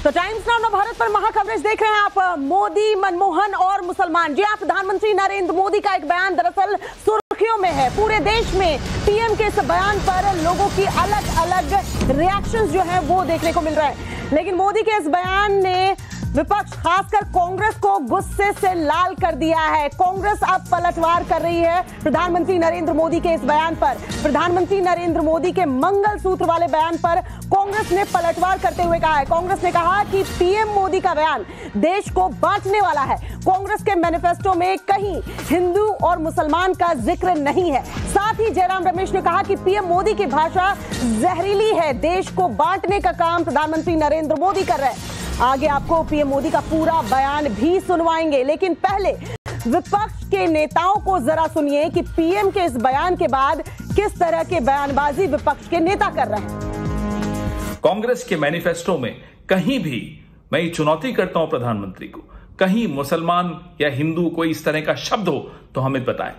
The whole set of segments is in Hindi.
तो टाइम्स नाउ नव भारत पर महाकवरेज देख रहे हैं आप। मोदी, मनमोहन और मुसलमान। जी हाँ, प्रधानमंत्री नरेंद्र मोदी का एक बयान दरअसल सुर्खियों में है। पूरे देश में पीएम के इस बयान पर लोगों की अलग अलग रिएक्शंस जो हैं वो देखने को मिल रहे हैं। लेकिन मोदी के इस बयान ने विपक्ष खासकर कांग्रेस को गुस्से से लाल कर दिया है। कांग्रेस अब पलटवार कर रही है प्रधानमंत्री नरेंद्र मोदी के इस बयान पर। प्रधानमंत्री नरेंद्र मोदी के मंगलसूत्र वाले बयान पर कांग्रेस ने पलटवार करते हुए कहा है। कांग्रेस ने कहा कि पीएम मोदी का बयान देश को बांटने वाला है। कांग्रेस के मैनिफेस्टो में कहीं हिंदू और मुसलमान का जिक्र नहीं है। साथ ही जयराम रमेश ने कहा कि पीएम मोदी की भाषा जहरीली है। देश को बांटने का काम प्रधानमंत्री नरेंद्र मोदी कर रहे हैं। आगे आपको पीएम मोदी का पूरा बयान भी सुनवाएंगे, लेकिन पहले विपक्ष के नेताओं को जरा सुनिए कि पीएम के इस बयान के बाद किस तरह के बयानबाजी विपक्ष के नेता कर रहे हैं। कांग्रेस के मैनिफेस्टो में कहीं भी, मैं ये चुनौती करता हूं प्रधानमंत्री को, कहीं मुसलमान या हिंदू कोई इस तरह का शब्द हो तो हमें बताएं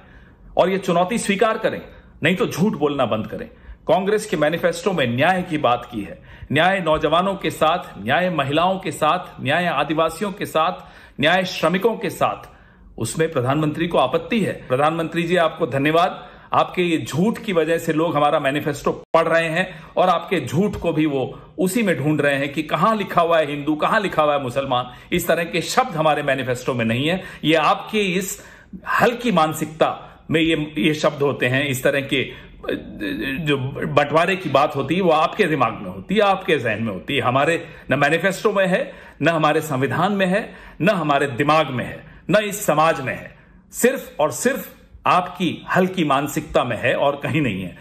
और ये चुनौती स्वीकार करें, नहीं तो झूठ बोलना बंद करें। कांग्रेस के मैनिफेस्टो में न्याय की बात की है। न्याय नौजवानों के साथ, न्याय महिलाओं के साथ, न्याय आदिवासियों के साथ, न्याय श्रमिकों के साथ। उसमें प्रधानमंत्री को आपत्ति है। प्रधानमंत्री जी, आपको धन्यवाद। आपके ये झूठ की वजह से लोग हमारा मैनिफेस्टो पढ़ रहे हैं और आपके झूठ को भी वो उसी में ढूंढ रहे हैं कि कहां लिखा हुआ है हिंदू, कहां लिखा हुआ है मुसलमान। इस तरह के शब्द हमारे मैनिफेस्टो में नहीं है। ये आपके इस हल्की मानसिकता में ये शब्द होते हैं। इस तरह के जो बंटवारे की बात होती है वो आपके दिमाग में होती है, आपके जहन में होती है। हमारे न मैनिफेस्टो में है, न हमारे संविधान में है, न हमारे दिमाग में है, न इस समाज में है। सिर्फ और सिर्फ आपकी हल्की मानसिकता में है और कहीं नहीं है।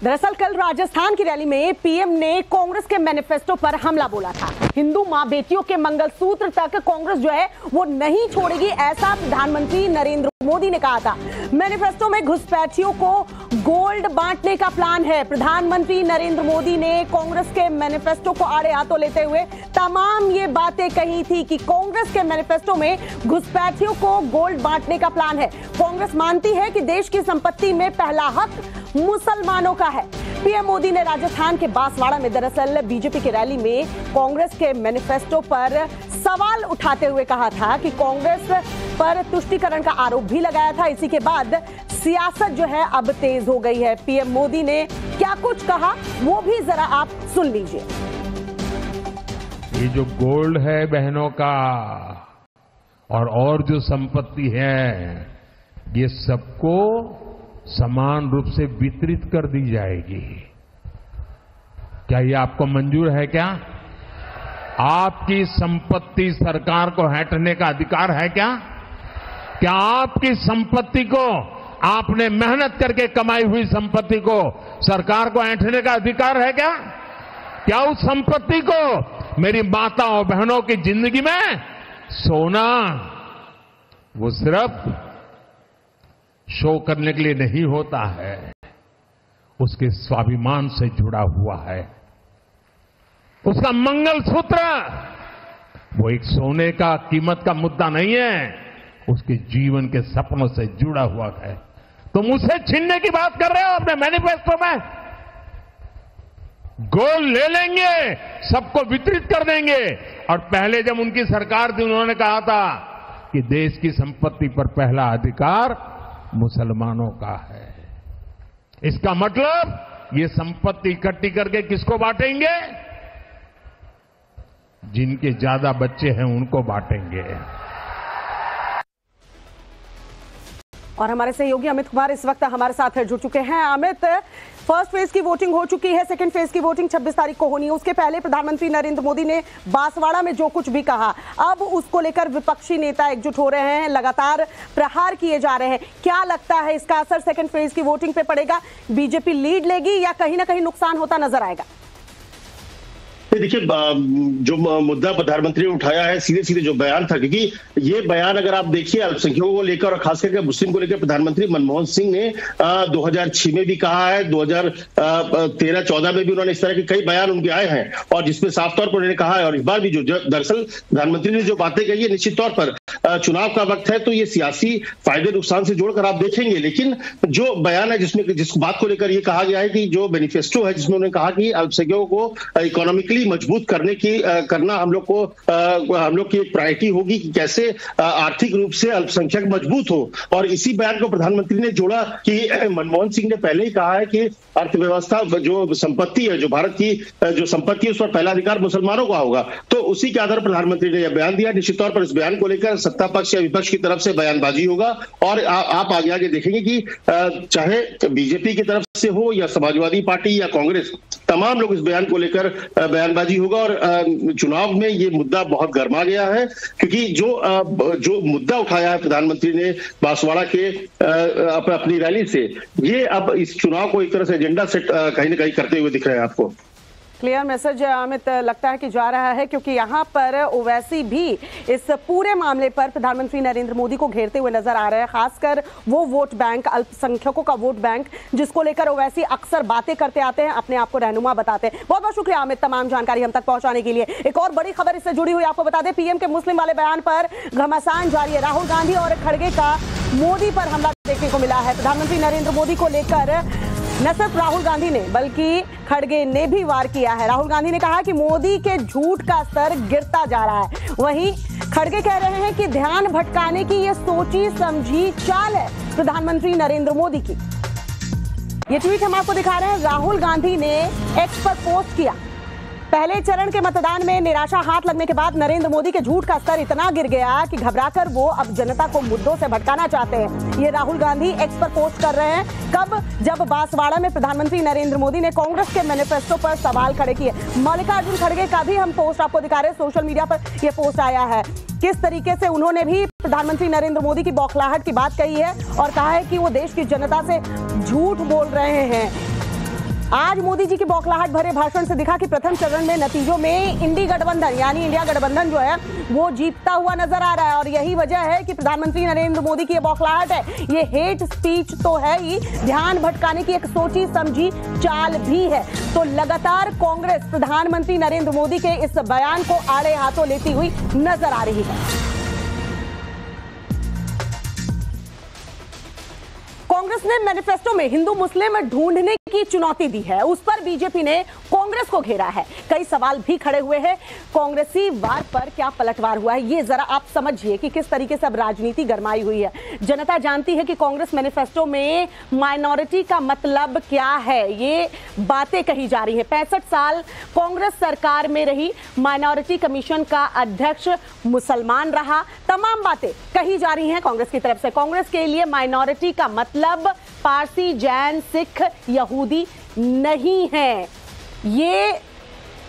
दरअसल कल राजस्थान की रैली में पीएम ने कांग्रेस के मैनिफेस्टो पर हमला बोला था। हिंदू मां बेटियों के मंगलसूत्र तक कांग्रेस जो है वो नहीं छोड़ेगी, ऐसा प्रधानमंत्री नरेंद्र मोदी ने कहा था। मैनिफेस्टो में घुसपैठियों को गोल्ड बांटने का प्लान है। प्रधानमंत्री नरेंद्र मोदी ने कांग्रेस के मैनिफेस्टो को आड़े हाथों लेते हुए तमाम ये बातें कही थी कि कांग्रेस के मैनिफेस्टो में घुसपैठियों को गोल्ड बांटने का प्लान है। कांग्रेस मानती है कि देश की संपत्ति में पहला हक मुसलमानों का है। पीएम मोदी ने राजस्थान के बांसवाड़ा में दरअसल बीजेपी की रैली में कांग्रेस के मैनिफेस्टो पर सवाल उठाते हुए कहा था कि कांग्रेस पर तुष्टीकरण का आरोप भी लगाया था। इसी के बाद सियासत जो है अब तेज हो गई है। पीएम मोदी ने क्या कुछ कहा वो भी जरा आप सुन लीजिए। ये जो गोल्ड है बहनों का और जो संपत्ति है, ये सबको समान रूप से वितरित कर दी जाएगी। क्या ये आपको मंजूर है? क्या आपकी संपत्ति सरकार को हटने का अधिकार है? क्या आपकी संपत्ति को, आपने मेहनत करके कमाई हुई संपत्ति को सरकार को ऐंठने का अधिकार है? क्या उस संपत्ति को मेरी माताओं बहनों की जिंदगी में सोना वो सिर्फ शो करने के लिए नहीं होता है, उसके स्वाभिमान से जुड़ा हुआ है। उसका मंगलसूत्र वो एक सोने का कीमत का मुद्दा नहीं है, उसके जीवन के सपनों से जुड़ा हुआ है। तुम उसे छीनने की बात कर रहे हो अपने मैनिफेस्टो में। गोल्ड ले लेंगे, सबको वितरित कर देंगे। और पहले जब उनकी सरकार थी उन्होंने कहा था कि देश की संपत्ति पर पहला अधिकार मुसलमानों का है। इसका मतलब ये संपत्ति इकट्ठी करके किसको बांटेंगे? जिनके ज्यादा बच्चे हैं उनको बांटेंगे। और हमारे सहयोगी अमित कुमार इस वक्त हमारे साथ जुड़ चुके हैं। अमित, फर्स्ट फेज की वोटिंग हो चुकी है, सेकंड फेज की वोटिंग 26 तारीख को होनी है। उसके पहले प्रधानमंत्री नरेंद्र मोदी ने बांसवाड़ा में जो कुछ भी कहा, अब उसको लेकर विपक्षी नेता एकजुट हो रहे हैं, लगातार प्रहार किए जा रहे हैं। क्या लगता है इसका असर सेकंड फेज की वोटिंग पे पड़ेगा? बीजेपी लीड लेगी या कहीं ना कहीं नुकसान होता नजर आएगा? देखिए, जो मुद्दा प्रधानमंत्री ने उठाया है, सीधे सीधे जो बयान था, क्योंकि ये बयान अगर आप देखिए अल्पसंख्यकों को लेकर और खास करके मुस्लिम को लेकर प्रधानमंत्री मनमोहन सिंह ने 2006 में भी कहा है, 2013-14 में भी उन्होंने इस तरह के कई बयान उनके आए हैं, और जिसमें साफ तौर पर उन्होंने कहा है, और इस बार भी जो दरअसल प्रधानमंत्री ने जो बातें कही है, निश्चित तौर पर चुनाव का वक्त है तो ये सियासी फायदे नुकसान से जोड़कर आप देखेंगे, लेकिन जो बयान है जिसमें जिस बात को लेकर ये कहा गया है कि जो मैनिफेस्टो है जिसमें उन्होंने कहा कि अल्पसंख्यकों को इकोनॉमिकली मजबूत करना हम लोग की एक प्रायोरिटी होगी कि कैसे आर्थिक रूप से अल्पसंख्यक मजबूत हो। और इसी बयान को प्रधानमंत्री ने जोड़ा कि मनमोहन सिंह ने पहले ही कहा है कि अर्थव्यवस्था जो संपत्ति है, जो भारत की जो संपत्ति है, उस पर पहला अधिकार मुसलमानों का होगा। तो उसी के आधार पर प्रधानमंत्री ने यह बयान दिया। निश्चित तौर पर इस बयान को लेकर सत्ता पक्ष या विपक्ष की तरफ से बयानबाजी होगा, और आप आगे देखेंगे कि चाहे बीजेपी की तरफ से हो या समाजवादी पार्टी या कांग्रेस, तमाम लोग इस बयान को लेकर बयानबाजी होगा। और चुनाव में ये मुद्दा बहुत गर्मा गया है, क्योंकि जो मुद्दा उठाया है प्रधानमंत्री ने बांसवाड़ा के अपनी रैली से, ये अब इस चुनाव को एक तरह से एजेंडा सेट कहीं ना कहीं करते हुए दिख रहे हैं आपको। क्लियर मैसेज अमित लगता है कि जा रहा है, क्योंकि यहाँ पर ओवैसी भी इस पूरे मामले पर प्रधानमंत्री नरेंद्र मोदी को घेरते हुए नजर आ रहे हैं, खासकर वो वोट बैंक, अल्पसंख्यकों का वोट बैंक, जिसको लेकर ओवैसी अक्सर बातें करते आते हैं, अपने आप को रहनुमा बताते हैं। बहुत बहुत शुक्रिया अमित तमाम जानकारी हम तक पहुंचाने के लिए। एक और बड़ी खबर इससे जुड़ी हुई आपको बता दें, पीएम के मुस्लिम वाले बयान पर घमासान जारी है। राहुल गांधी और खड़गे का मोदी पर हमला देखने को मिला है। प्रधानमंत्री नरेंद्र मोदी को लेकर न सिर्फ राहुल गांधी ने बल्कि खड़गे ने भी वार किया है। राहुल गांधी ने कहा कि मोदी के झूठ का स्तर गिरता जा रहा है, वहीं खड़गे कह रहे हैं कि ध्यान भटकाने की ये सोची समझी चाल है प्रधानमंत्री नरेंद्र मोदी की। ये ट्वीट हम आपको दिखा रहे हैं। राहुल गांधी ने एक्स पर पोस्ट किया, पहले चरण के मतदान में निराशा हाथ लगने के बाद नरेंद्र मोदी के झूठ का स्तर इतना गिर गया कि घबराकर वो अब जनता को मुद्दों से भटकाना चाहते हैं। ये राहुल गांधी एक्स पर पोस्ट कर रहे हैं, कब? जब बांसवाड़ा में प्रधानमंत्री नरेंद्र मोदी ने कांग्रेस के मैनिफेस्टो पर सवाल खड़े किए। मल्लिकार्जुन खड़गे का भी हम पोस्ट आपको दिखा रहे हैं, सोशल मीडिया पर यह पोस्ट आया है। किस तरीके से उन्होंने भी प्रधानमंत्री नरेंद्र मोदी की बौखलाहट की बात कही है और कहा है कि वो देश की जनता से झूठ बोल रहे हैं। आज मोदी जी की बौखलाहट भरे भाषण से दिखा कि प्रथम चरण में नतीजों में इंडी गठबंधन यानी इंडिया गठबंधन जो है वो जीतता हुआ नजर आ रहा है, और यही वजह है कि प्रधानमंत्री नरेंद्र मोदी की ये बौखलाहट है। ये हेट स्पीच तो है ही, ध्यान भटकाने की एक सोची समझी चाल भी है। तो लगातार कांग्रेस प्रधानमंत्री नरेंद्र मोदी के इस बयान को आड़े हाथों लेती हुई नजर आ रही है। कांग्रेस ने मैनिफेस्टो में हिंदू मुस्लिम ढूंढने की चुनौती दी है, उस पर बीजेपी ने कांग्रेस को घेरा है। कई सवाल भी खड़े हुए हैं। कांग्रेसी वार पर क्या पलटवार हुआ है, ये जरा आप समझिए कि किस तरीके से अब राजनीति गरमाई हुई है। जनता जानती है कि कांग्रेस मैनिफेस्टो में माइनॉरिटी का मतलब क्या है, ये बातें कही जा रही है। 65 साल कांग्रेस सरकार में रही, माइनॉरिटी कमीशन का अध्यक्ष मुसलमान रहा, तमाम बातें कही जा रही हैं कांग्रेस की तरफ से। कांग्रेस के लिए माइनॉरिटी का मतलब पारसी, जैन, सिख, यहूदी नहीं है। ये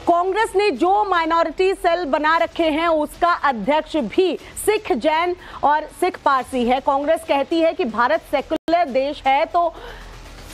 कांग्रेस ने जो माइनॉरिटी सेल बना रखे हैं उसका अध्यक्ष भी सिख, जैन और सिख पारसी है। कांग्रेस कहती है कि भारत सेकुलर देश है तो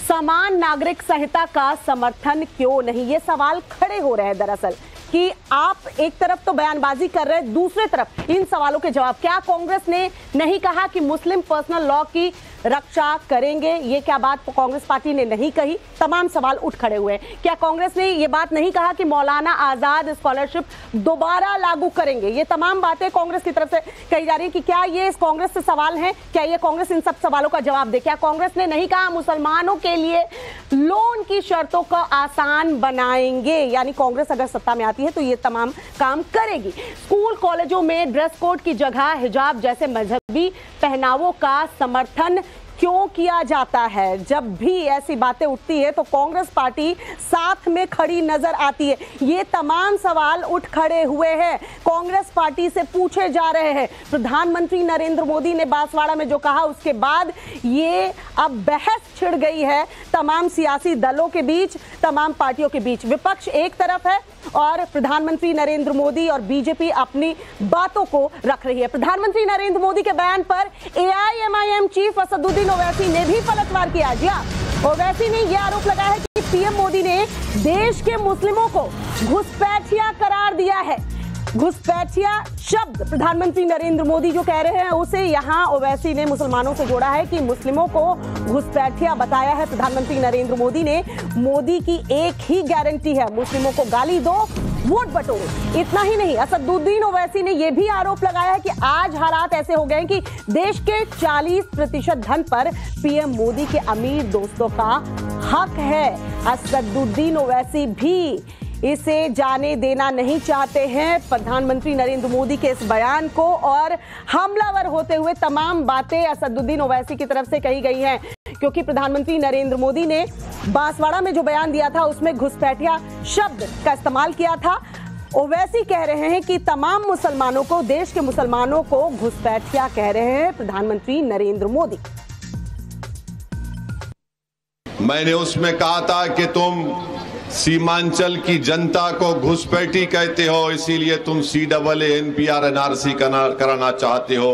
समान नागरिक संहिता का समर्थन क्यों नहीं। ये सवाल खड़े हो रहे हैं दरअसल कि आप एक तरफ तो बयानबाजी कर रहे हैं, दूसरे तरफ इन सवालों के जवाब। क्या कांग्रेस ने नहीं कहा कि मुस्लिम पर्सनल लॉ की रक्षा करेंगे? ये क्या बात कांग्रेस पार्टी ने नहीं कही? तमाम सवाल उठ खड़े हुए हैं। क्या कांग्रेस ने ये बात नहीं कहा कि मौलाना आजाद स्कॉलरशिप दोबारा लागू करेंगे? ये तमाम बातें कांग्रेस की तरफ से कही जा रही है कि क्या ये इस कांग्रेस से सवाल हैं? क्या ये कांग्रेस इन सब सवालों का जवाब दे? क्या कांग्रेस ने नहीं कहा मुसलमानों के लिए लोन की शर्तों को आसान बनाएंगे? यानी कांग्रेस अगर सत्ता में आती है तो ये तमाम काम करेगी। स्कूल कॉलेजों में ड्रेस कोड की जगह हिजाब जैसे मजहबी पहनावों का समर्थन क्यों किया जाता है? जब भी ऐसी बातें उठती है तो कांग्रेस पार्टी साथ में खड़ी नजर आती है। ये तमाम सवाल उठ खड़े हुए हैं, कांग्रेस पार्टी से पूछे जा रहे हैं। प्रधानमंत्री नरेंद्र मोदी ने बांसवाड़ा में जो कहा उसके बाद ये अब बहस छिड़ गई है तमाम सियासी दलों के बीच, तमाम पार्टियों के बीच। विपक्ष एक तरफ है और प्रधानमंत्री नरेंद्र मोदी और बीजेपी अपनी बातों को रख रही है। प्रधानमंत्री नरेंद्र मोदी के बयान पर एआईएमआईएम चीफ असदुद्दीन ओवैसी ने भी पलटवार किया। जी हां, ओवैसी ने यह आरोप लगाया है कि पीएम मोदी ने देश के मुस्लिमों को घुसपैठिया करार दिया है। घुसपैठिया शब्द प्रधानमंत्री नरेंद्र मोदी जो कह रहे हैं उसे यहां ओवैसी ने मुसलमानों से जोड़ा है कि मुस्लिमों को घुसपैठिया बताया है प्रधानमंत्री नरेंद्र मोदी ने। मोदी की एक ही गारंटी है, मुस्लिमों को गाली दो, वोट बटोरो। इतना ही नहीं, असदुद्दीन ओवैसी ने यह भी आरोप लगाया है कि आज हालात ऐसे हो गए हैं कि देश के 40% धन पर पीएम मोदी के अमीर दोस्तों का हक है। असदुद्दीन ओवैसी भी इसे जाने देना नहीं चाहते हैं प्रधानमंत्री नरेंद्र मोदी के इस बयान को, और हमलावर होते हुए तमाम बातें असदुद्दीन ओवैसी की तरफ से कही गई हैं, क्योंकि प्रधानमंत्री नरेंद्र मोदी ने बांसवाड़ा में जो बयान दिया था उसमें घुसपैठिया शब्द का इस्तेमाल किया था। ओवैसी कह रहे हैं कि तमाम मुसलमानों को, देश के मुसलमानों को घुसपैठिया कह रहे हैं प्रधानमंत्री नरेंद्र मोदी। मैंने उसमें कहा था कि तुम सीमांचल की जनता को घुसपैठी कहते हो, इसीलिए तुम CAA NPR NRC कराना चाहते हो।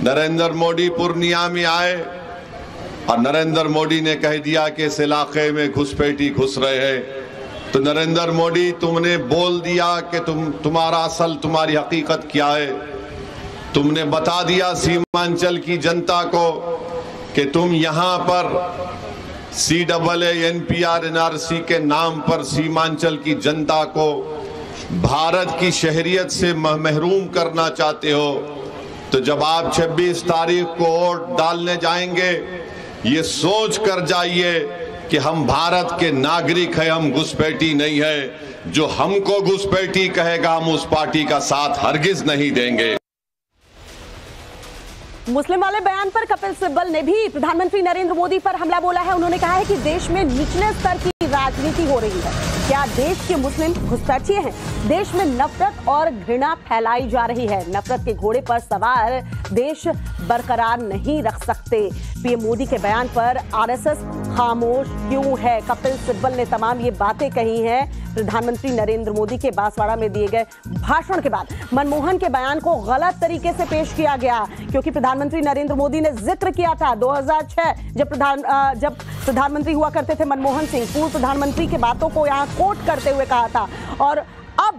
नरेंद्र मोदी पूर्णिया में आए और नरेंद्र मोदी ने कह दिया कि इस इलाके में घुसपैठी घुस रहे हैं, तो नरेंद्र मोदी तुमने बोल दिया कि तुम्हारी हकीकत क्या है। तुमने बता दिया सीमांचल की जनता को कि तुम यहां पर CAA NPR NRC के नाम पर सीमांचल की जनता को भारत की शहरियत से महरूम करना चाहते हो। तो जब आप 26 तारीख को वोट डालने जाएंगे, ये सोच कर जाइए कि हम भारत के नागरिक हैं, हम घुसपैठी नहीं है। जो हमको घुसपैठी कहेगा हम उस पार्टी का साथ हरगिज नहीं देंगे। मुस्लिम वाले बयान पर कपिल सिब्बल ने भी प्रधानमंत्री नरेंद्र मोदी पर हमला बोला है। उन्होंने कहा है कि देश में निचले स्तर की राजनीति हो रही है। क्या देश के मुस्लिम घुसपैठिए हैं? देश में नफरत और घृणा फैलाई जा रही है। नफरत के घोड़े पर सवार देश बरकरार नहीं रख सकते। पीएम मोदी के बयान पर आरएसएस खामोश क्यों है? कपिल सिब्बल ने तमाम ये बातें कही हैं प्रधानमंत्री नरेंद्र मोदी के बांसवाड़ा में दिए गए भाषण के बाद। मनमोहन के बयान को गलत तरीके से पेश किया गया, क्योंकि प्रधानमंत्री नरेंद्र मोदी ने जिक्र किया था 2006 जब प्रधानमंत्री हुआ करते थे मनमोहन सिंह, पूर्व प्रधानमंत्री की बातों को यहां कोट करते हुए कहा था। और अब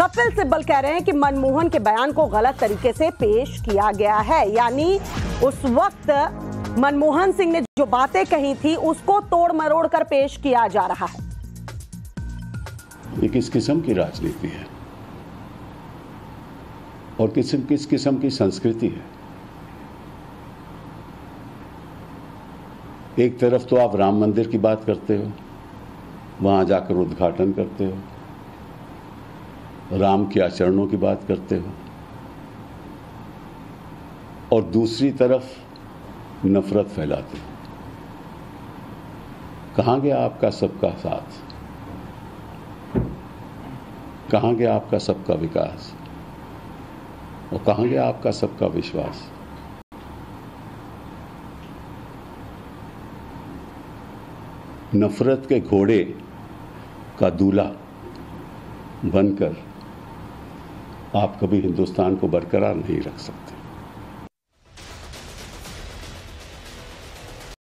कपिल सिब्बल कह रहे हैं कि मनमोहन के बयान को गलत तरीके से पेश किया गया है, यानी उस वक्त मनमोहन सिंह ने जो बातें कही थी उसको तोड़ मरोड़ कर पेश किया जा रहा है। ये किस किस्म की राजनीति है और किस किस्म की संस्कृति है? एक तरफ तो आप राम मंदिर की बात करते हो, वहां जाकर उद्घाटन करते हो, राम के आचरणों की बात करते हो, और दूसरी तरफ नफरत फैलाते हो। कहां गया आपका सबका साथ? कहां गया आपका सबका विकास? और कहां गया आपका सबका विश्वास? नफरत के घोड़े का दूल्हा बनकर आप कभी हिंदुस्तान को बरकरार नहीं रख सकते।